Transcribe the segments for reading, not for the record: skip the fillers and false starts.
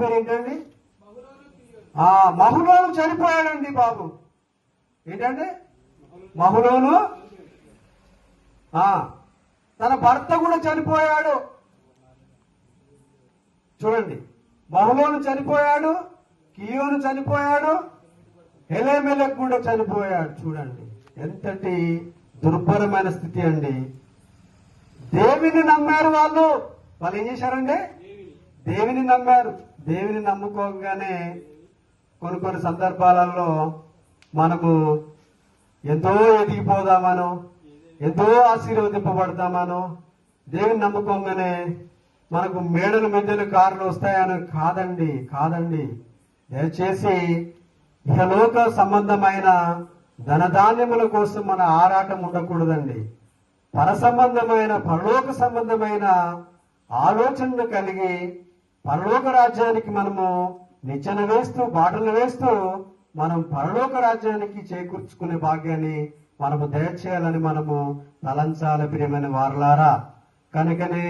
పేరు ఏంటండి? మహులోను చనిపోయాడండి బాబు. ఏంటంటే మహులోను తన భర్త కూడా చనిపోయాడు. చూడండి, మహులోను చనిపోయాడు, కియోను చనిపోయాడు, ఎలేమెలెకు కూడా చనిపోయాడు. చూడండి ఎంతటి దుర్భరమైన స్థితి అండి. దేవుని నమ్మారు వాళ్ళు ఏం చేశారండి? దేవుని నమ్మారు. దేవుని నమ్ముకోగానే కొన్ని సందర్భాలలో మనము ఎంతో ఎదిగిపోదామనో, ఎంతో ఆశీర్వదింపబడతామనో, దేవుని నమ్ముకోగానే మనకు మేడలు మెద్దలు కార్లు వస్తాయని కాదండి. దయచేసి ఇహలోక సంబంధమైన ధనధాన్యముల కోసం మన ఆరాటం ఉండకూడదండి. పరసంబంధమైన పరలోక సంబంధమైన ఆలోచనలు కలిగి పరలోక రాజ్యానికి మనము నిచ్చెన వేస్తూ బాటలు వేస్తూ మనం పరలోక రాజ్యానికి చేకూర్చుకునే భాగ్యాన్ని మనము దయచేయాలని మనము తలంచాలి ప్రియమైన వారలారా. కనుకనే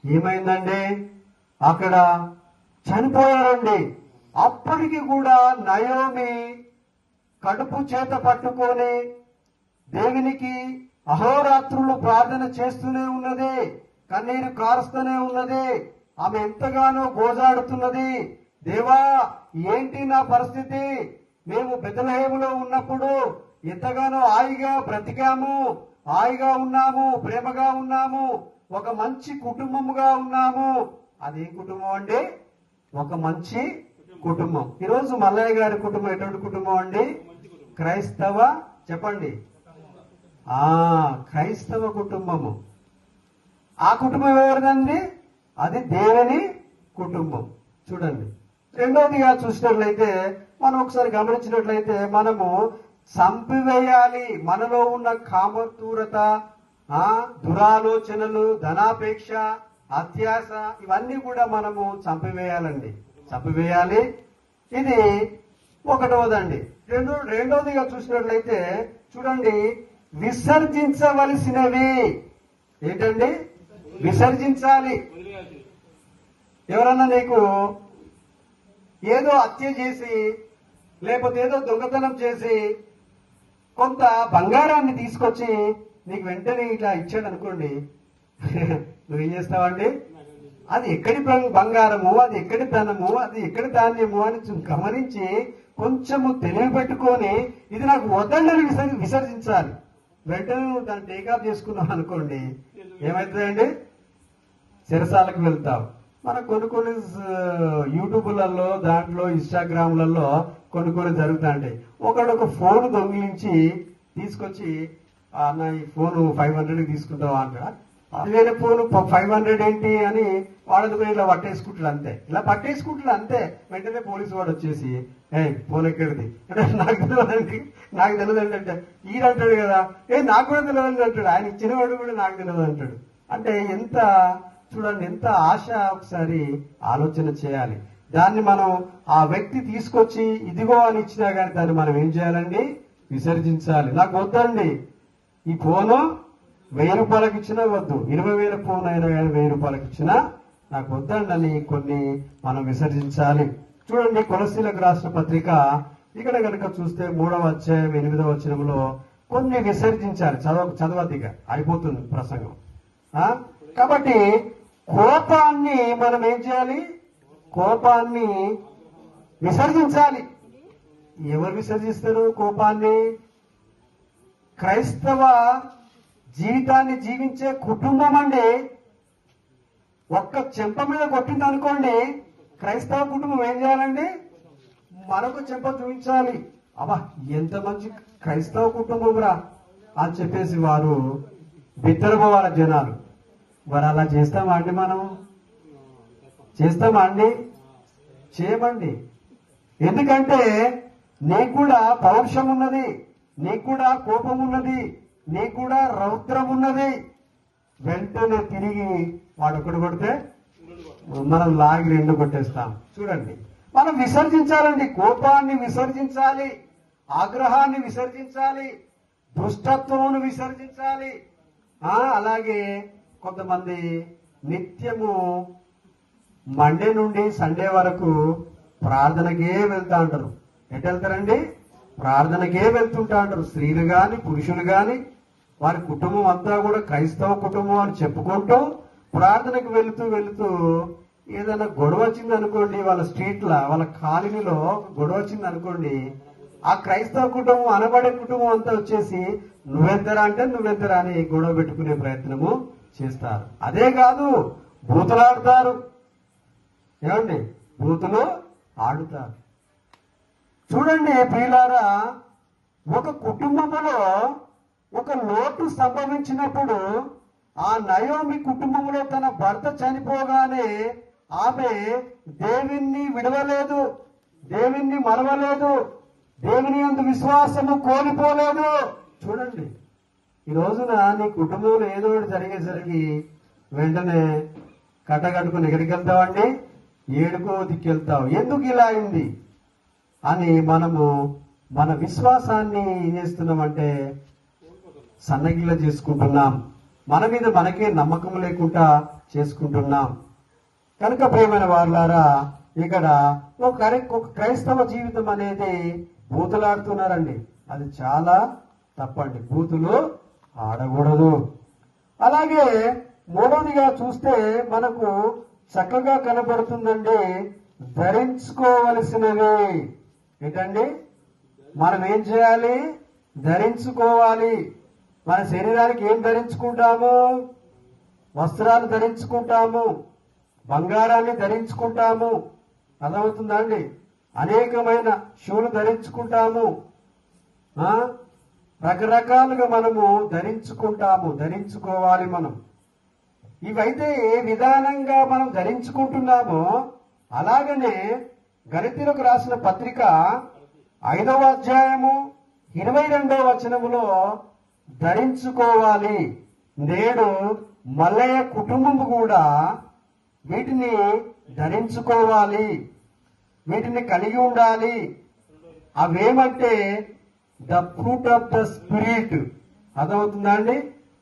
ఏమైందండి, అక్కడ చనిపోయారండి. అప్పటికి కూడా నయోమి కడుపు చేత పట్టుకొని దేవునికి అహోరాత్రులు ప్రార్థన చేస్తూనే ఉన్నది, కన్నీరు కారుస్తూనే ఉన్నది. ఆమె ఎంతగానో గోజాడుతున్నది, దేవా ఏంటి నా పరిస్థితి, మేము బెత్లెహేములో ఉన్నప్పుడు ఎంతగానో హాయిగా బ్రతికాము, హాయిగా ఉన్నాము, ప్రేమగా ఉన్నాము, ఒక మంచి కుటుంబముగా ఉన్నాము. అదేం కుటుంబం అండి? ఒక మంచి కుటుంబం. ఈరోజు మల్లయ్య గారి కుటుంబం ఎటువంటి కుటుంబం అండి? క్రైస్తవ, చెప్పండి, క్రైస్తవ కుటుంబము. ఆ కుటుంబం ఎవరిదండి? అది దేవుని కుటుంబం. చూడండి, రెండవదిగా చూసినట్లయితే మనం ఒకసారి గమనించినట్లయితే మనము చంపివేయాలి మనలో ఉన్న కామతూరత, దురాలోచనలు, ధనాపేక్ష, అత్యాశ, ఇవన్నీ కూడా మనము చంపివేయాలి. ఇది ఒకటవదండి. రెండవదిగా చూసినట్లయితే చూడండి, విసర్జించవలసినవి ఏంటండి? విసర్జించాలి. ఎవరన్నా నీకు ఏదో హత్య చేసి లేకపోతే ఏదో దొంగతనం చేసి కొంత బంగారాన్ని తీసుకొచ్చి నీకు వెంటనే ఇట్లా ఇచ్చాడు అనుకోండి, నువ్వేం చేస్తావండి? అది ఎక్కడి బంగారము, అది ఎక్కడి ధనము, అది ఎక్కడి ధాన్యము అని గమనించి కొంచెము తెలివి పెట్టుకొని ఇది నాకు వద్దని విసర్జించాలి. వెంటనే నువ్వు దాన్ని టేకాఫ్ చేసుకున్నావు అనుకోండి, ఏమవుతుందండి? చెరసాలకు వెళ్తావు. మన కొన్ని యూట్యూబ్లలో, దాంట్లో ఇన్స్టాగ్రామ్లలో కొన్ని జరుగుతాయి. ఒక ఫోన్ దొంగిలించి తీసుకొచ్చి, అన్న ఈ ఫోన్ 500కి తీసుకుంటావా అంటాడు. వేరే ఫోన్ 500 ఏంటి అని వాడని పోయి ఇలా పట్టేసుకుంటాడు అంతే. వెంటనే పోలీసు వాడు వచ్చేసి, ఫోన్ ఎక్కడిది అంటే నాకు తెలియదు అంటే ఈడంటాడు కదా, నాకు కూడా తెలియదు అంటాడు. ఆయన ఇచ్చినవాడు కూడా నాకు తెలియదు అంటాడు. అంటే చూడండి ఎంత ఆశ. ఒకసారి ఆలోచన చేయాలి. దాన్ని మనం ఆ వ్యక్తి తీసుకొచ్చి ఇదిగో అని ఇచ్చినా కానీ దాన్ని మనం ఏం చేయాలండి? విసర్జించాలి. నాకు వద్దండి ఈ ఫోను, 1000 రూపాయలకు ఇచ్చినా వద్దు, 20,000 ఫోన్ అయినా కానీ 1000 రూపాయలకు ఇచ్చినా నాకు వద్దండి అని కొన్ని మనం విసర్జించాలి. చూడండి, కొలసీలకు రాసిన పత్రిక ఇక్కడ కనుక చూస్తే 3వ అధ్యాయం 8వ వచనంలో కొన్ని విసర్జించాలి. చదవద్దిగా అయిపోతుంది ప్రసంగం. కాబట్టి కోపాన్ని మనం ఏం చేయాలి? కోపాన్ని విసర్జించాలి. ఎవరు విసర్జిస్తారు కోపాన్ని? క్రైస్తవ జీవితాన్ని జీవించే కుటుంబం అండి. ఒక్క చెంప మీద కొట్టింది అనుకోండి, క్రైస్తవ కుటుంబం ఏం చేయాలండి? మరొక చెంప చూపించాలి. అబ్బా ఎంత మంచి క్రైస్తవ కుటుంబం రా అని చెప్పేసి వారు బిత్తరపోవాలి జనాలు. మరి అలా చేస్తామా అండి? మనం చేస్తామా అండి? చేయమండి. ఎందుకంటే నీకు కూడా పౌరుషం ఉన్నది, నీకు కూడా కోపం ఉన్నది, నీకు కూడా రౌద్రం ఉన్నది. వెంటనే తిరిగి వాడు ఒకటి కొడితే మనం లాగి 2 కొట్టేస్తాం. చూడండి, మనం విసర్జించాలండి. కోపాన్ని విసర్జించాలి, ఆగ్రహాన్ని విసర్జించాలి, దుష్టత్వమును విసర్జించాలి. అలాగే కొంతమంది నిత్యము మండే నుండి సండే వరకు ప్రార్థనకే వెళ్తా ఉంటారు. ఎటు వెళ్తారండి? ప్రార్థనకే వెళ్తుంటా ఉంటారు. స్త్రీలు గాని పురుషులు గాని వారి కుటుంబం అంతా కూడా క్రైస్తవ కుటుంబం అని చెప్పుకుంటూ ప్రార్థనకు వెళుతూ వెళుతూ ఏదైనా గొడవ వచ్చింది అనుకోండి, వాళ్ళ స్ట్రీట్ల వాళ్ళ కాలనీలో గొడవ వచ్చింది అనుకోండి, ఆ క్రైస్తవ కుటుంబం అనబడే కుటుంబం అంతా వచ్చేసి నువ్వెంతరా అంటే నువ్వెంతరా అని గొడవ పెట్టుకునే ప్రయత్నము చేస్తారు. అదే కాదు, బూతులాడుతారు. ఏమండి? బూతులు ఆడుతారు. చూడండి ప్రియులారా, ఒక కుటుంబంలో ఒక లోటు సంభవించినప్పుడు ఆ నయోమి కుటుంబంలో తన భర్త చనిపోగానే ఆమె దేవుణ్ణి విడవలేదు, దేవుణ్ణి మరవలేదు, దేవుని యందు విశ్వాసము కోల్పోలేదు. చూడండి, ఈ రోజున నీ కుటుంబంలో ఏదో ఒకటి జరిగేసరికి వెంటనే కట్టగట్టుకుని ఎక్కడికి వెళ్తావండి? ఏడుకో దిక్కెళ్తావు. ఎందుకు ఇలా అయింది అని మనము మన విశ్వాసాన్ని ఏం చేస్తున్నామంటే సన్నగిల్ల చేసుకుంటున్నాం. మన మీద మనకే నమ్మకం లేకుండా చేసుకుంటున్నాం. కనుక ప్రియమైన వారులారా, ఇక్కడ ఒక క్రైస్తవ జీవితం అనేది బూతులాడుతున్నారండి. అది చాలా తప్పండి. బూతులు ఆడకూడదు. అలాగే మూడవదిగా చూస్తే మనకు చక్కగా కనబడుతుందండి ధరించుకోవలసినవి. ఏంటండి? మనం ఏం చేయాలి? ధరించుకోవాలి. మన శరీరానికి ఏం ధరించుకుంటాము? వస్త్రాలు ధరించుకుంటాము, బంగారాన్ని ధరించుకుంటాము. అర్థమవుతుందా అండి? అనేకమైన షూలు ధరించుకుంటాము, రకరకాలుగా మనము ధరించుకుంటాము, ధరించుకోవాలి మనం. ఇవైతే ఏ విధానంగా మనం ధరించుకుంటున్నామో అలాగనే గలతీయులకు రాసిన పత్రిక 5వ అధ్యాయము 22వ వచనములో ధరించుకోవాలి. నేడు మల్లయ్య కుటుంబము కూడా వీటిని ధరించుకోవాలి, వీటిని కలిగి ఉండాలి. అవేమంటే the fruit of the spirit. అర్థమవుతుందా అండి?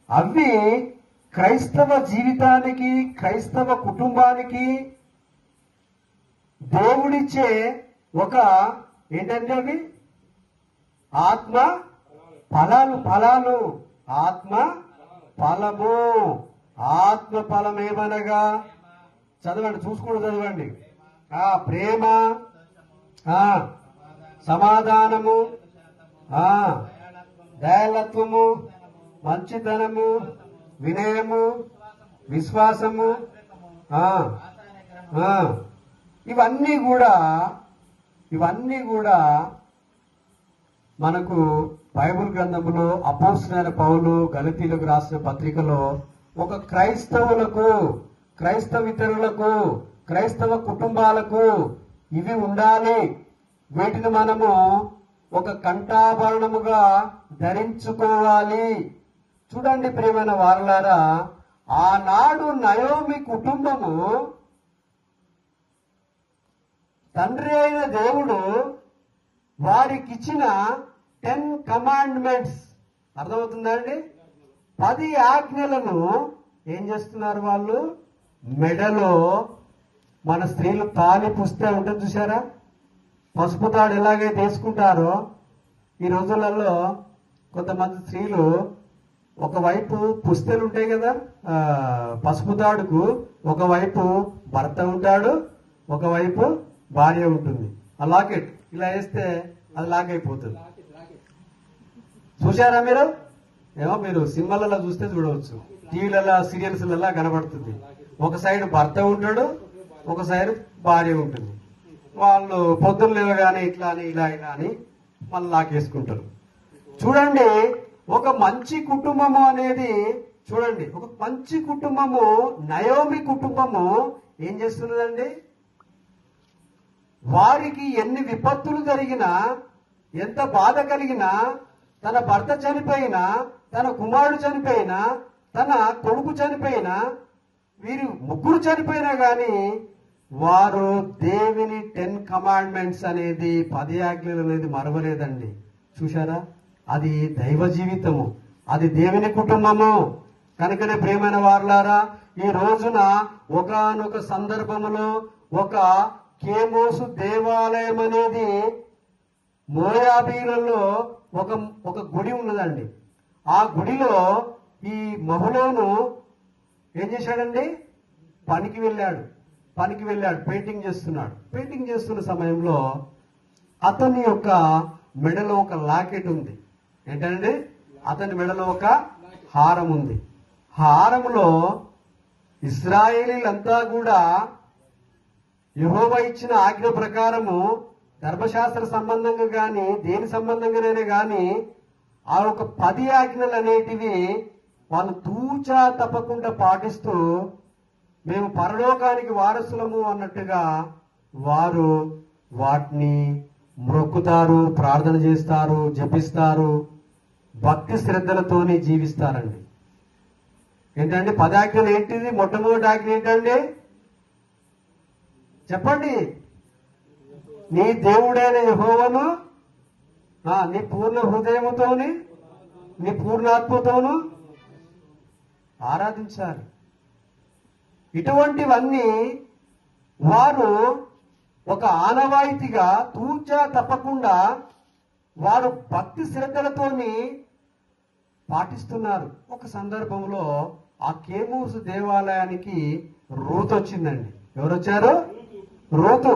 అవి క్రైస్తవ జీవితానికి, క్రైస్తవ కుటుంబానికి దేవుడిచ్చే ఒక ఏంటంటే అవి ఆత్మ ఫలాలు. ఆత్మ ఫలము. ఆత్మ ఫలం ఏమనగా చదవండి, చూసుకుంటూ చదవండి. ప్రేమ, సమాధానము, దయాళత్వము, మంచితనము, వినయము, విశ్వాసము, ఇవన్నీ కూడా మనకు బైబిల్ గ్రంథంలో అపోస్తలుడైన పౌలు గలతీయులకు రాసిన పత్రికలో ఒక క్రైస్తవులకు, క్రైస్తవేతరులకు, క్రైస్తవ కుటుంబాలకు ఇవి ఉండాలి, వీటిని మనము ఒక కంఠాభరణముగా ధరించుకోవాలి. చూడండి ప్రియమైన వారలారా, ఆనాడు నయోమి కుటుంబము తండ్రి అయిన దేవుడు వారికిచ్చిన 10 కమాండ్మెంట్స్, అర్థమవుతుందా అండి? 10 ఆజ్ఞలను ఏం చేస్తున్నారు వాళ్ళు? మెడలో మన స్త్రీలు తాళి పుస్తే ఉంటుంది చూసారా, పసుపు తాడు ఎలాగైతే వేసుకుంటారో ఈ రోజులలో కొంతమంది స్త్రీలు ఒకవైపు పుస్తెలు ఉంటాయి కదా, పసుపు తాడుకు ఒకవైపు భర్త ఉంటాడు, ఒకవైపు భార్య ఉంటుంది. ఆ లాకెట్ ఇలా వేస్తే అది లాక్ అయిపోతుంది. చూసారా మీరు? ఏమో మీరు సినిమాలలో చూస్తే చూడవచ్చు, టీవీలలో సీరియల్స్లలో కనబడుతుంది. ఒక సైడ్ భర్త ఉంటాడు, ఒక సైడ్ భార్య ఉంటుంది. వాళ్ళు పొద్దున్న లేవగానే ఇట్లా అని ఇలా అని మళ్ళీ లాకేసుకుంటారు. చూడండి, ఒక మంచి కుటుంబము అనేది, చూడండి ఒక మంచి కుటుంబము, నయోమి కుటుంబము ఏం చేస్తున్నదండి? వారికి ఎన్ని విపత్తులు జరిగినా, ఎంత బాధ కలిగినా, తన భర్త చనిపోయినా, తన కుమారుడు చనిపోయినా, తన కొడుకు చనిపోయినా, వీరు ముగ్గురు చనిపోయినా గాని వారు దేవుని 10 కమాండ్మెంట్స్ అనేది, 10 ఆజ్ఞలు అనేది మరవలేదండి. చూశారా? అది దైవ జీవితము, అది దేవుని కుటుంబము. కనుకనే ప్రియమైన వారులారా, ఈ రోజున ఒకానొక సందర్భంలో ఒక కేమోసు దేవాలయం అనేది మోయాబీలలో ఒక ఒక గుడి ఉన్నదండి. ఆ గుడిలో ఈ మహులోను ఏం చేశాడండి? పనికి వెళ్ళాడు, పెయింటింగ్ చేస్తున్న సమయంలో అతని యొక్క మెడలో ఒక లాకెట్ ఉంది. ఏంటండి? అతని మెడలో ఒక హారం ఉంది. హారములో ఇశ్రాయేలీలంతా కూడా యెహోవా ఇచ్చిన ఆజ్ఞ ప్రకారము ధర్మశాస్త్ర సంబంధంగా గాని దేని సంబంధంగానే గాని ఆ ఒక 10 ఆజ్ఞలు అనేటివి వాళ్ళు తూచా తప్పకుండా పాటిస్తూ మేము పరలోకానికి వారసులము అన్నట్టుగా వారు వాటిని మ్రొక్కుతారు, ప్రార్థన చేస్తారు, జపిస్తారు, భక్తి శ్రద్ధలతోని జీవిస్తారండి. ఏంటండి 10 ఆజ్ఞలు ఏంటిది? మొట్టమొదటి ఆజ్ఞ ఏంటండి? చెప్పండి. నీ దేవుడైన యెహోవాను నీ పూర్ణ హృదయముతోని నీ పూర్ణాత్మతోను ఆరాధించాలి. ఇటువంటివన్నీ వారు ఒక ఆనవాయితీగా తూచా తప్పకుండా వారు భక్తి శ్రద్ధలతోని పాటిస్తున్నారు. ఒక సందర్భంలో ఆ కేమూసు దేవాలయానికి రూతు వచ్చిందండి. ఎవరు వచ్చారు? రూతు.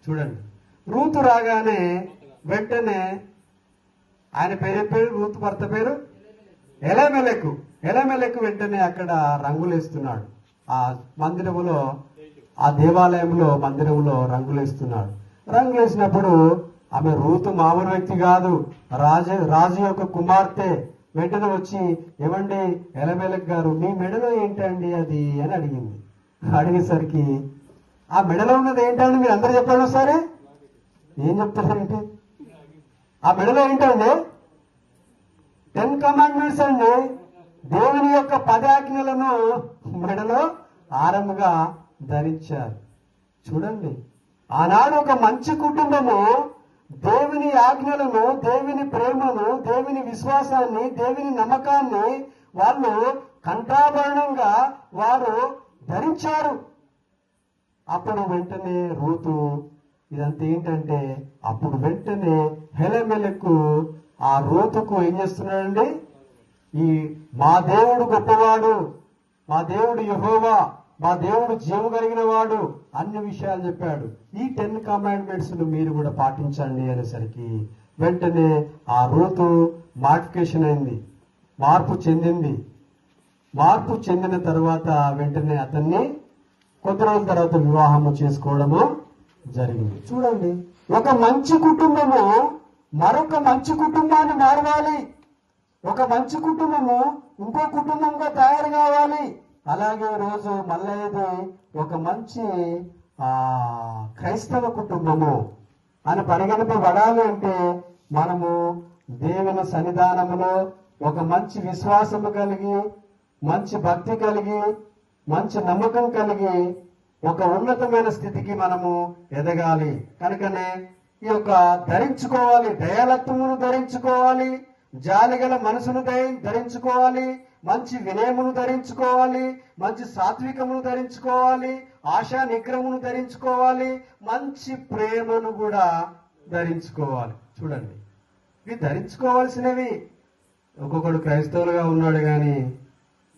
చూడండి, రూతు రాగానే వెంటనే ఆయన పేరు రూతు భర్త పేరు ఎలమెలకు వెంటనే అక్కడ రంగులేస్తున్నాడు. ఆ మందిరములో, ఆ దేవాలయంలో మందిరంలో రంగులేస్తున్నాడు. రంగులేసినప్పుడు ఆమె రూతు మామూలు వ్యక్తి కాదు, రాజు యొక్క కుమార్తె. వెంటనే వచ్చి, ఏమండి ఎలమెలక్ గారు, మీ మెడలో ఏంటండి అది అని అడిగింది. అడిగేసరికి ఆ మెడలో ఉన్నది ఏంటండి మీరు అందరూ చెప్పండి ఒకసారి. ఏం చెప్తారంటే ఆ మెడలో ఏంటండి? 10 కమాండ్మెంట్స్ అండి. దేవుని యొక్క 10 ఆజ్ఞలను మెడలో ఆరముగా ధరించారు. చూడండి, ఆనాడు ఒక మంచి కుటుంబము దేవుని ఆజ్ఞలను, దేవుని ప్రేమను, దేవుని విశ్వాసాన్ని, దేవుని నమ్మకాన్ని వాళ్ళు కంఠాభరణంగా వారు ధరించారు. అప్పుడు వెంటనే రూతు ఇదంతా ఏంటంటే, అప్పుడు వెంటనే హెలమెలకు ఆ రూతుకు ఏం చేస్తున్నాడండి? ఈ మా దేవుడు గొప్పవాడు, మా దేవుడు యెహోవా, మా దేవుడు జీవం కలిగిన వాడు అన్ని విషయాలు చెప్పాడు. ఈ 10 కమాండ్మెంట్స్ మీరు కూడా పాటించండి అనేసరికి వెంటనే ఆ రూతు మాడిఫికేషన్ అయింది, మార్పు చెందింది. మార్పు చెందిన తర్వాత వెంటనే అతన్ని కొద్ది రోజుల తర్వాత వివాహము చేసుకోవడము జరిగింది. చూడండి, ఒక మంచి కుటుంబము మరొక మంచి కుటుంబాన్ని మారవాలి. ఒక మంచి కుటుంబము ఇంకో కుటుంబంగా తయారు కావాలి. అలాగే రోజు మల్లయ్యది ఒక మంచి క్రైస్తవ కుటుంబము అని పరిగణింపబడాలి అంటే మనము దేవుని సన్నిధానములో ఒక మంచి విశ్వాసము కలిగి, మంచి భక్తి కలిగి, మంచి నమ్మకం కలిగి ఒక ఉన్నతమైన స్థితికి మనము ఎదగాలి. కనుకనే ఈ యొక్క ధరించుకోవాలి, దయాలత్వమును ధరించుకోవాలి, జాలిగల మనసును ధరించుకోవాలి, మంచి వినయమును ధరించుకోవాలి, మంచి సాత్వికమును ధరించుకోవాలి, ఆశా నిగ్రహమును ధరించుకోవాలి, మంచి ప్రేమను కూడా ధరించుకోవాలి. చూడండి, ఇవి ధరించుకోవాల్సినవి. ఒక్కొక్కడు క్రైస్తవులుగా ఉన్నాడు కానీ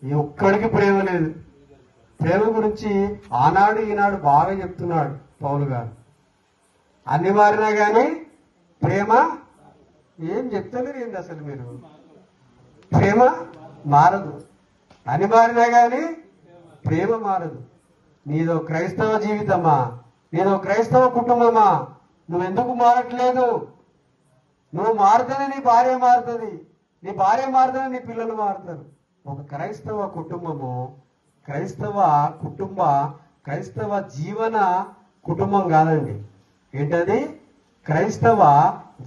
ఈ ఒక్కడికి ప్రేమ లేదు. ప్రేమ గురించి ఆనాడు ఈనాడు బాగా చెప్తున్నాడు పౌలు గారు. అన్ని మారినా కానీ ప్రేమ ఏం చెప్తలేరు ఏంటి అసలు మీరు? ప్రేమ మారదు. అని మారినా కానీ ప్రేమ మారదు. నీదో క్రైస్తవ జీవితమా, నీదో క్రైస్తవ కుటుంబమా, నువ్వెందుకు మారట్లేదు? నువ్వు మారుతనే నీ భార్య మారుతుంది, నీ భార్య మారుతనే నీ పిల్లలు మారుతారు. ఒక క్రైస్తవ కుటుంబము క్రైస్తవ జీవన కుటుంబం కాదండి. ఏంటది? క్రైస్తవ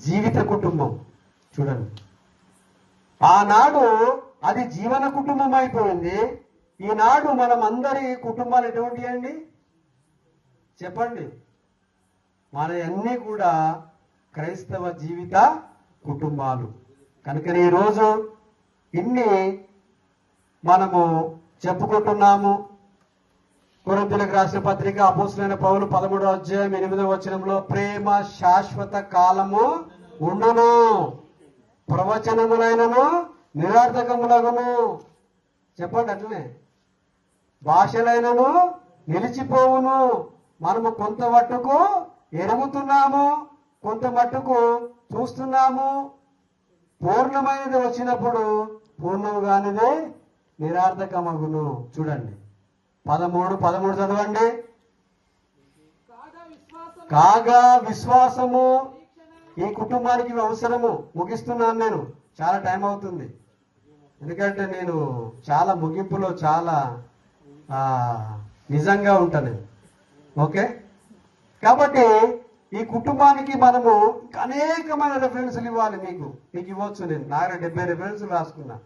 జీవిత కుటుంబం. చూడండి, ఆనాడు అది జీవన కుటుంబం అయిపోయింది. ఈనాడు మనం అందరి కుటుంబాలు ఎటువంటి అండి చెప్పండి? మన అన్నీ కూడా క్రైస్తవ జీవిత కుటుంబాలు. కనుక ఈరోజు ఇన్ని మనము చెప్పుకుంటున్నాము. కొరింథీయులకు రాసిన పత్రిక అపోస్తలుడైన పౌలు 13వ అధ్యాయం 8వ వచనంలో ప్రేమ శాశ్వత కాలము ఉండును, ప్రవచనములైనను నిరర్థకములగును. చెప్పండి అట్లనే. భాషలైనను నిలిచిపోవును. మనము కొంత మట్టుకు ఎరుగుతున్నాము, కొంత మట్టుకు చూస్తున్నాము. పూర్ణమైనది వచ్చినప్పుడు పూర్ణము కానిదే నిరర్థకమగును. చూడండి 13 చదవండి. కాగా విశ్వాసము ఈ కుటుంబానికి అవసరము. ముగిస్తున్నాను, నేను చాలా టైం అవుతుంది, ఎందుకంటే నేను చాలా ముగింపులో చాలా నిజంగా ఉంటాను. ఓకే, కాబట్టి ఈ కుటుంబానికి మనము అనేకమైన రెఫరెన్స్లు ఇవ్వాలి. మీకు ఇవ్వచ్చు. నేను నా 70 రెఫరెన్స్లు రాసుకున్నా,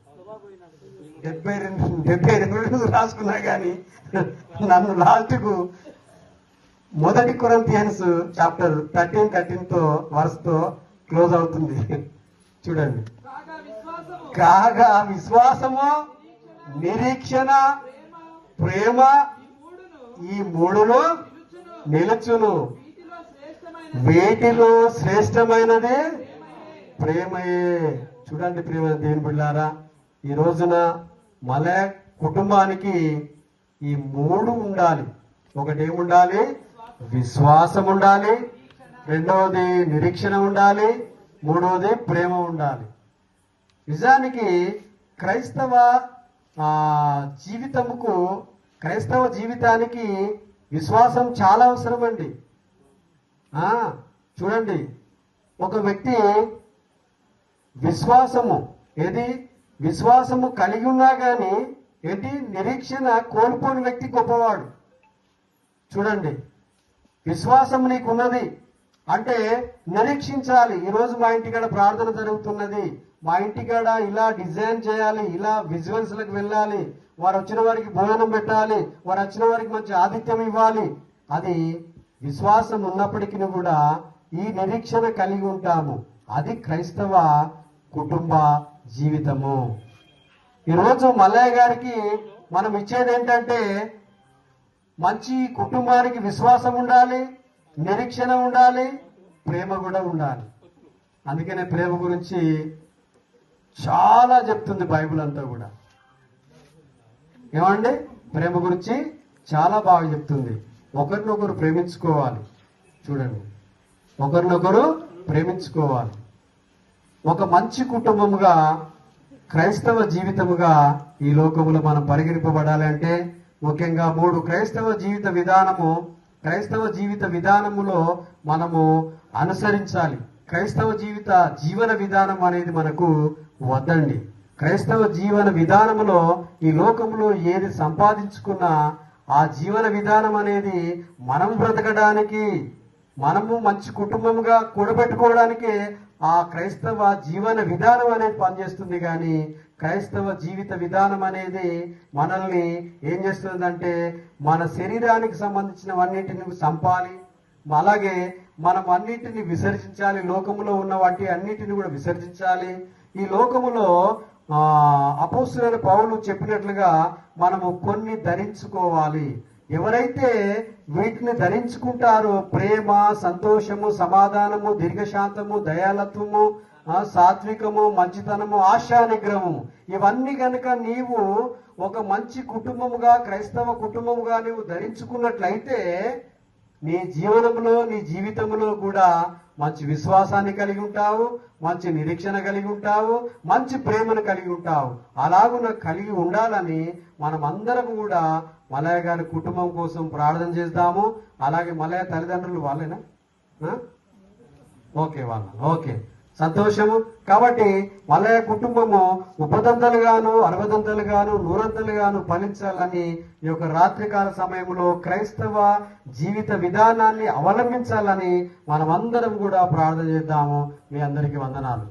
70 రెఫరెన్స్ రాసుకున్నా కానీ నన్ను లాస్ట్కు 1 కొరింథియన్స్ చాప్టర్ 13 వర్స్తో క్లోజ్ అవుతుంది. చూడండి. కాగా విశ్వాసము, నిరీక్షణ, ప్రేమ ఈ మూడును నిలుచును. వీటిలో శ్రేష్టమైనది ప్రేమయే. చూడండి ప్రేమ దేవుని బిడ్డలారా, ఈ రోజున మలయ కుటుంబానికి ఈ మూడు ఉండాలి. ఒకటి ఏముండాలి? విశ్వాసం ఉండాలి, రెండవది నిరీక్షణ ఉండాలి, మూడవది ప్రేమ ఉండాలి. నిజానికి క్రైస్తవ జీవితానికి విశ్వాసం చాలా అవసరం అండి. చూడండి, ఒక వ్యక్తి విశ్వాసము కలిగి ఉన్నా కానీ నిరీక్షణ కోల్పోని వ్యక్తి గొప్పవాడు. చూడండి, విశ్వాసం నీకున్నది అంటే నిరీక్షించాలి. ఈరోజు మా ఇంటికాడ ప్రార్థన జరుగుతున్నది, మా ఇంటికాడ ఇలా డిజైన్ చేయాలి, ఇలా విజువల్స్లకు వెళ్ళాలి, వారు వచ్చిన వారికి భోజనం పెట్టాలి, వారు వచ్చిన వారికి మంచి ఆతిథ్యం ఇవ్వాలి. అది విశ్వాసం ఉన్నప్పటికీ కూడా ఈ నిరీక్షణ కలిగి ఉంటాము. అది క్రైస్తవ కుటుంబ జీవితము. ఈరోజు మల్లయ్య గారికి మనం ఇచ్చేది ఏంటంటే మంచి కుటుంబానికి విశ్వాసం ఉండాలి, నిరీక్షణ ఉండాలి, ప్రేమ కూడా ఉండాలి. అందుకనే ప్రేమ గురించి చాలా చెప్తుంది బైబిల్ అంతా కూడా. ఏమండి, ప్రేమ గురించి చాలా బాగా చెప్తుంది. ఒకరినొకరు ప్రేమించుకోవాలి. చూడండి, ఒకరినొకరు ప్రేమించుకోవాలి. ఒక మంచి కుటుంబముగా క్రైస్తవ జీవితముగా ఈ లోకములో మనం పరిగణింపబడాలి అంటే ముఖ్యంగా 3 క్రైస్తవ జీవిత విధానములో మనము అనుసరించాలి. క్రైస్తవ జీవన విధానం అనేది మనకు వద్దండి. క్రైస్తవ జీవన విధానములో ఈ లోకములో ఏది సంపాదించుకున్నా ఆ జీవన విధానం అనేది మనం బ్రతకడానికి, మనము మంచి కుటుంబంగా కూడబెట్టుకోవడానికి ఆ క్రైస్తవ జీవన విధానం అనేది పనిచేస్తుంది. కానీ క్రైస్తవ జీవిత విధానం అనేది మనల్ని ఏం చేస్తుందంటే మన శరీరానికి సంబంధించినవన్నిటిని చంపాలి, అలాగే మనం అన్నిటిని విసర్జించాలి. లోకములో ఉన్న వాటి అన్నిటిని కూడా విసర్జించాలి. ఈ లోకములో అపోస్తలుడైన పౌలు చెప్పినట్లుగా మనము కొన్ని ధరించుకోవాలి. ఎవరైతే వీటిని ధరించుకుంటారో ప్రేమ, సంతోషము, సమాధానము, దీర్ఘశాంతము, దయాలత్వము, సాత్వికము, మంచితనము, ఆశా నిగ్రహము, ఇవన్నీ కనుక నీవు ఒక మంచి కుటుంబముగా క్రైస్తవ కుటుంబముగా నీవు ధరించుకున్నట్లయితే నీ జీవనంలో నీ జీవితంలో కూడా మంచి విశ్వాసాన్ని కలిగి ఉంటావు, మంచి నిరీక్షణ కలిగి ఉంటావు, మంచి ప్రేమను కలిగి ఉంటావు. అలాగున కలిగి ఉండాలని మనం అందరం కూడా మలయ గారి కుటుంబం కోసం ప్రార్థన చేద్దాము. అలాగే మలయ తల్లిదండ్రులు వాళ్ళేనా? ఓకే, సంతోషము. కాబట్టి మలయ కుటుంబము ఉపదంతలుగాను, 60 100 ఫలించాలని ఈ యొక్క రాత్రికాల సమయంలో క్రైస్తవ జీవిత విధానాన్ని అవలంబించాలని మనమందరం కూడా ప్రార్థన చేద్దాము. మీ అందరికీ వందనాలు.